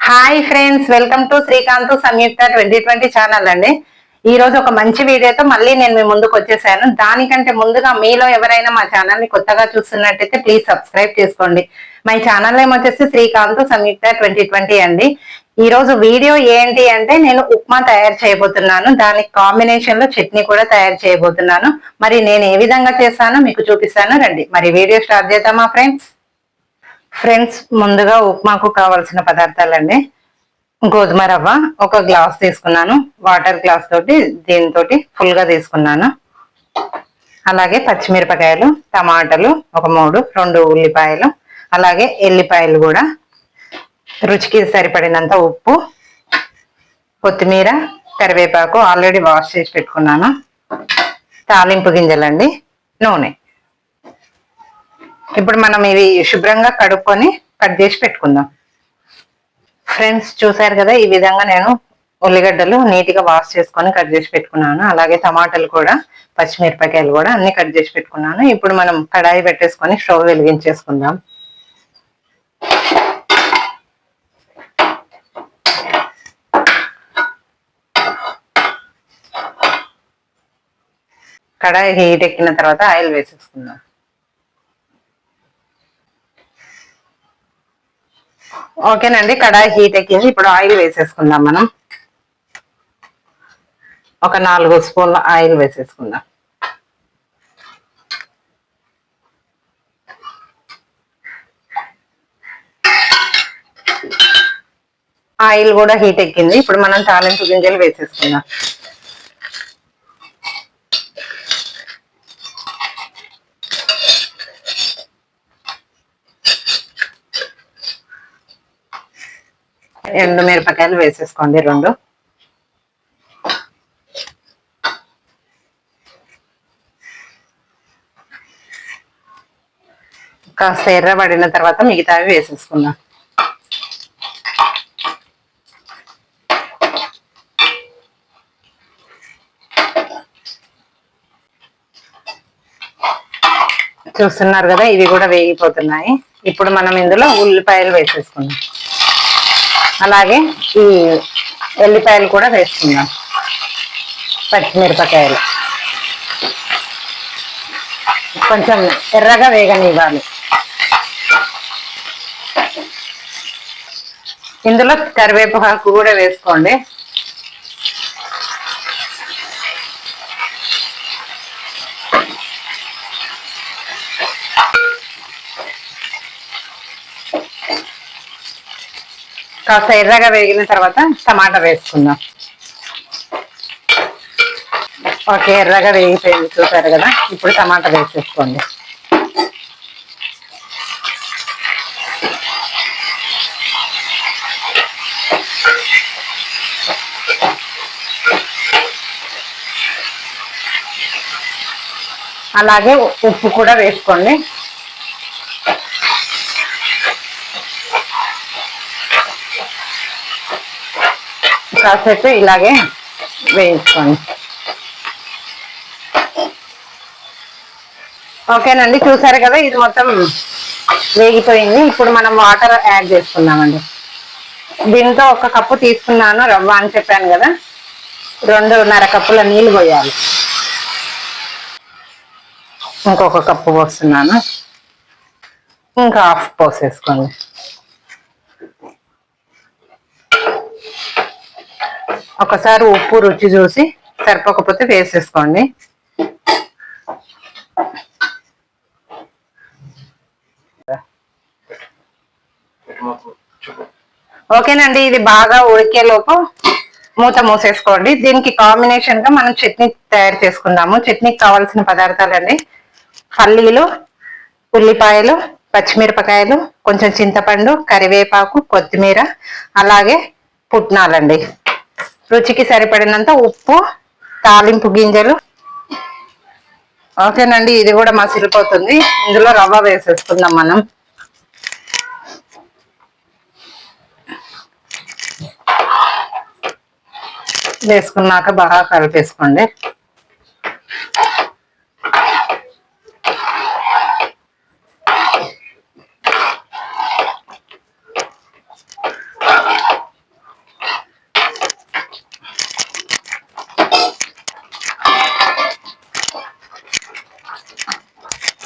Hi friends, welcome to Srikanth Samyuktha 2020 channel అండి. ఈ రోజు ఒక మంచి వీడియోతో మళ్ళీ నేను మీ ముందుకు వచ్చేసాను. దానికంటే ముందుగా మీలో ఎవరైనా మా ఛానల్ ని కొత్తగా చూస్తున్నట్టయితే ప్లీజ్ సబ్స్క్రైబ్ చేసుకోండి. మా ఛానల్ నేమ్ వచ్చేసి శ్రీకాంత్ సంయుక్త 2020 అండి. ఈ రోజు వీడియో ఏంటి అంటే నేను ఉప్మా తయారు చేయబోతున్నాను. దానికి కాంబినేషన్ లో చట్నీ కూడా తయారు చేయబోతున్నాను. మరి నేను ఏ విధంగా చేస్తానో మీకు చూపిస్తాను రండి. మరి వీడియో స్టార్ట్ చేద్దామా ఫ్రెండ్స్, ముందుగా ఉప్మాకు కావాల్సిన పదార్థాలండి. గోధుమ రవ్వ ఒక గ్లాస్ తీసుకున్నాను, వాటర్ గ్లాస్ తోటి దీంతో ఫుల్ గా తీసుకున్నాను. అలాగే పచ్చిమిరపకాయలు, టమాటాలు ఒక 2 ఉల్లిపాయలు, అలాగే ఎల్లిపాయలు కూడా, రుచికి సరిపడినంత ఉప్పు, కొత్తిమీర, కరివేపాకు ఆల్రెడీ వాష్ చేసి పెట్టుకున్నాను, తాలింపు గింజలండి, నూనె. ఇప్పుడు మనం ఇవి శుభ్రంగా కడుక్కొని కట్ చేసి పెట్టుకుందాం. ఫ్రెండ్స్, చూసారు కదా, ఈ విధంగా నేను ఉల్లిగడ్డలు నీట్ గా వాష్ చేసుకొని కట్ చేసి పెట్టుకున్నాను. అలాగే టమాటాలు కూడా, పచ్చిమిరపకాయలు కూడా అన్ని కట్ చేసి పెట్టుకున్నాను. ఇప్పుడు మనం కడాయి పెట్టేసుకొని స్టవ్ వెలిగించేసుకుందాం. కడాయి హీట్ ఎక్కిన తర్వాత ఆయిల్ వేసేసుకుందాం. ఓకేనండి, కడాయి హీట్ ఎక్కింది. ఇప్పుడు ఆయిల్ వేసేసుకుందాం. మనం ఒక 4 స్పూన్ల ఆయిల్ వేసేసుకుందాం. ఆయిల్ కూడా హీట్ ఎక్కింది. ఇప్పుడు మనం తాలింపు గింజలు వేసేసుకుందాం. మిరపకాయలు వేసేసుకోండి 2. కాస్త ఎర్రబడిన తర్వాత మిగతావి వేసేసుకుందాం. చూస్తున్నారు కదా, ఇవి కూడా వేగిపోతున్నాయి. ఇప్పుడు మనం ఇందులో ఉల్లిపాయలు వేసేసుకుందాం. అలాగే ఈ ఎల్లిపాయలు కూడా వేసుకుందాం. పచ్చిమిరపకాయలు కొంచెం ఎర్రగా వేగనివ్వాలి. ఇందులో కరివేపాకు కూడా వేసుకోండి. కాస్త ఎర్రగా వేగిన తర్వాత టమాటా వేసుకుందాం. ఓకే, ఎర్రగా వేగిపోయింది, చూసారు కదా. ఇప్పుడు టమాటా వేసేసుకోండి. అలాగే ఉప్పు కూడా వేసుకోండి. కాసేపు ఇలాగే వేయించుకోండి. ఓకేనండి, చూసారు కదా, ఇది మొత్తం వేగిపోయింది. ఇప్పుడు మనం వాటర్ యాడ్ చేసుకుందామండి. దీంతో 1 కప్పు తీసుకున్నాను రవ్వ అని చెప్పాను కదా, 2.5 కప్పుల నీళ్ళు పోయాలి. ఇంకొక కప్పు పోస్తున్నాను. ఇంకా హాఫ్ పోసేసుకోండి. ఒకసారి ఉప్పు రుచి చూసి సరిపోకపోతే వేసేసుకోండి. ఓకేనండి, ఇది బాగా ఉడికేలోపు మూత మూసేసుకోండి. దీనికి కాంబినేషన్ గా మనం చట్నీ తయారు చేసుకుందాము. చట్నీకి కావాల్సిన పదార్థాలండి: పల్లీలు, ఉల్లిపాయలు, పచ్చిమిరపకాయలు, కొంచెం చింతపండు, కరివేపాకు, కొత్తిమీర, అలాగే పుట్నాలండి, రుచికి సరిపడినంత ఉప్పు, తాలింపు గింజలు. ఓకేనండి, ఇది కూడా మసిలిపోతుంది. ఇందులో రవ్వ వేసేసుకుందాం. మనం వేసుకున్నాక బాగా కలిపేసుకోండి.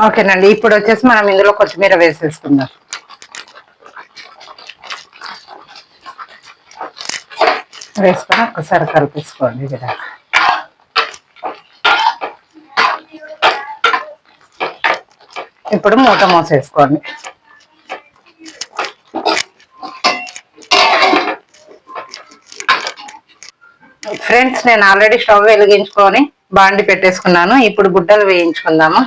ఓకేనండి, ఇప్పుడు వచ్చేసి మనం ఇందులో కొత్తిమీర వేసేసుకుందాం. వేసుకొని ఒకసారి కలిపేసుకోండి ఈ విధంగా. ఇప్పుడు మూత మూసేసుకోండి. ఫ్రెండ్స్, నేను ఆల్రెడీ స్టవ్ వెలిగించుకొని బాండి పెట్టేసుకున్నాను. ఇప్పుడు గుడ్డలు వేయించుకుందాము.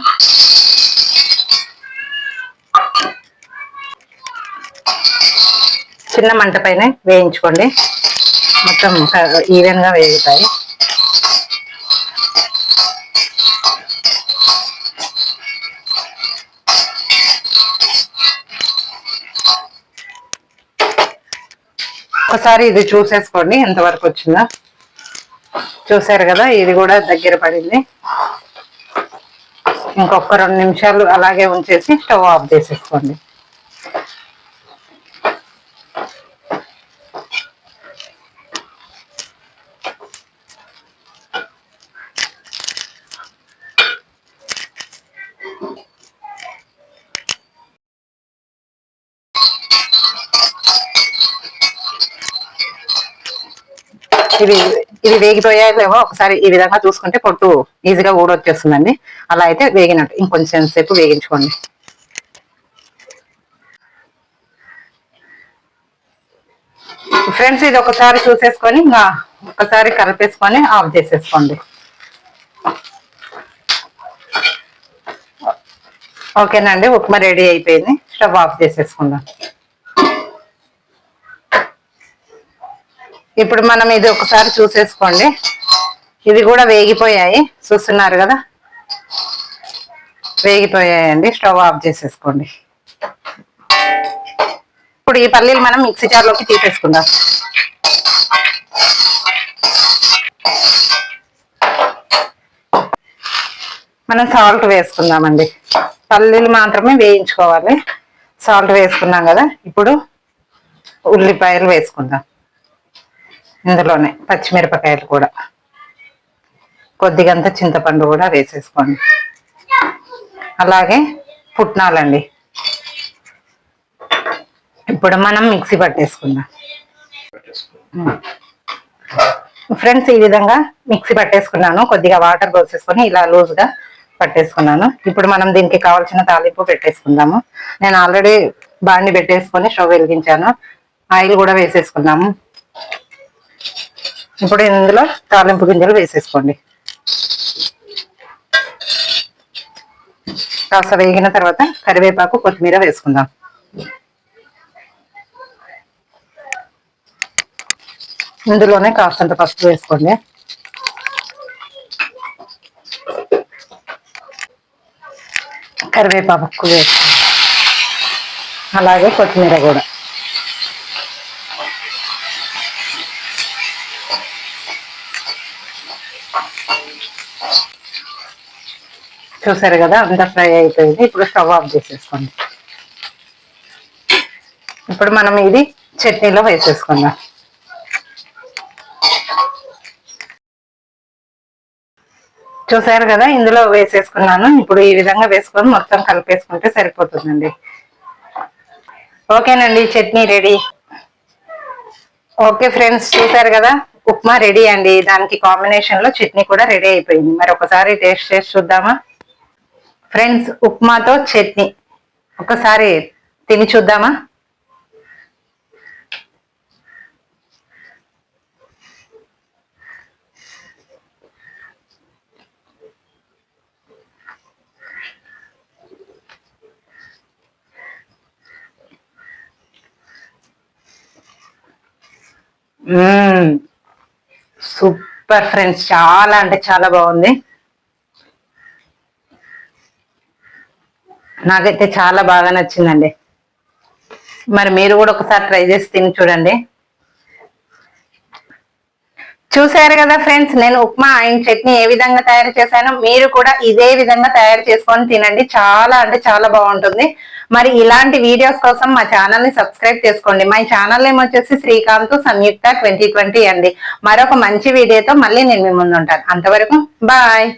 చిన్న మంట పైన వేయించుకోండి, మొత్తం ఈవెన్ గా వేగుతాయి. ఒకసారి ఇది చూసేసుకోండి ఎంతవరకు వచ్చిందో. చూసారు కదా, ఇది కూడా దగ్గర పడింది. ఇంకొక 2 నిమిషాలు అలాగే ఉంచేసి స్టవ్ ఆఫ్ చేసేసుకోండి. ఇది వేగిపోయాయో లేవో ఒకసారి ఈ విధంగా చూసుకుంటే పొట్టు ఈజీగా ఊడొచ్చేస్తుందండి. అలా అయితే వేగినట్టు. ఇంకొంచెం సేపు వేగించుకోండి. ఫ్రెండ్స్, ఇది ఒకసారి చూసేసుకొని ఒకసారి కలిపేసుకొని ఆఫ్ చేసేసుకోండి. ఓకేనండి, ఉప్మా రెడీ అయిపోయింది. స్టవ్ ఆఫ్ చేసేసుకుందాం. ఇప్పుడు మనం ఇది ఒకసారి చూసేసుకోండి. ఇది కూడా వేగిపోయాయి, చూస్తున్నారు కదా, వేగిపోయాయండి. స్టవ్ ఆఫ్ చేసేసుకోండి. ఇప్పుడు ఈ పల్లీలు మనం మిక్సీ జార్లోకి తీసేసుకుందాం. మనం సాల్ట్ వేసుకుందామండి. పల్లీలు మాత్రమే వేయించుకోవాలి. సాల్ట్ వేసుకున్నాం కదా, ఇప్పుడు ఉల్లిపాయలు వేసుకుందాం. ఇందులోనే పచ్చిమిరపకాయలు కూడా, కొద్దిగంత చింతపండు కూడా వేసేసుకోండి. అలాగే పుట్నాలండి. ఇప్పుడు మనం మిక్సీ పట్టేసుకుందాం. ఫ్రెండ్స్, ఈ విధంగా మిక్సీ పట్టేసుకున్నాను. కొద్దిగా వాటర్ పోసేసుకొని ఇలా లూజ్గా పట్టేసుకున్నాను. ఇప్పుడు మనం దీనికి కావాల్సిన తాలింపు పెట్టేసుకుందాము. నేను ఆల్రెడీ బాండి పెట్టేసుకొని స్టవ్ వెలిగించాను. ఆయిల్ కూడా వేసేసుకున్నాము. ఇప్పుడు ఇందులో తాలింపు గింజలు వేసేసుకోండి. కాస్త వేగిన తర్వాత కరివేపాకు, కొత్తిమీర వేసుకుందాం. ఇందులోనే కాస్తంత పసుపు వేసుకోండి. కరివేపాకు వేసుకోండి. అలాగే కొత్తిమీర కూడా. చూసారు కదా, అంతా ఫ్రై అయిపోయింది. ఇప్పుడు స్టవ్ ఆఫ్ చేసేసుకోండి. ఇప్పుడు మనం ఇది చట్నీలో వేసేసుకుందాం. చూసారు కదా, ఇందులో వేసేసుకున్నాను. ఇప్పుడు ఈ విధంగా వేసుకొని మొత్తం కలిపేసుకుంటే సరిపోతుందండి. ఓకేనండి, చట్నీ రెడీ. ఓకే ఫ్రెండ్స్, చూసారు కదా, ఉప్మా రెడీ అండి. దానికి కాంబినేషన్ లో చట్నీ కూడా రెడీ అయిపోయింది. మరి ఒకసారి టేస్ట్ చేసి చూద్దామా? ఫ్రెండ్స్, ఉప్మాతో చట్నీ ఒకసారి తిని చూద్దామా? సూపర్ ఫ్రెండ్స్, చాలా అంటే చాలా బాగుంది. నాకైతే చాలా బాగా నచ్చిందండి. మరి మీరు కూడా ఒకసారి ట్రై చేసి తిని చూడండి. చూసారు కదా ఫ్రెండ్స్, నేను ఉప్మా అండ్ చట్నీ ఏ విధంగా తయారు చేశానో మీరు కూడా ఇదే విధంగా తయారు చేసుకొని తినండి. చాలా అంటే చాలా బాగుంటుంది. మరి ఇలాంటి వీడియోస్ కోసం మా ఛానల్ ని సబ్స్క్రైబ్ చేసుకోండి. మా ఛానల్ నేమ్ వచ్చేసి శ్రీకాంత్ సంయుక్త 2020 అండి. మరొక మంచి వీడియోతో మళ్ళీ నేను మీ ముందు ఉంటాను. అంతవరకు బాయ్.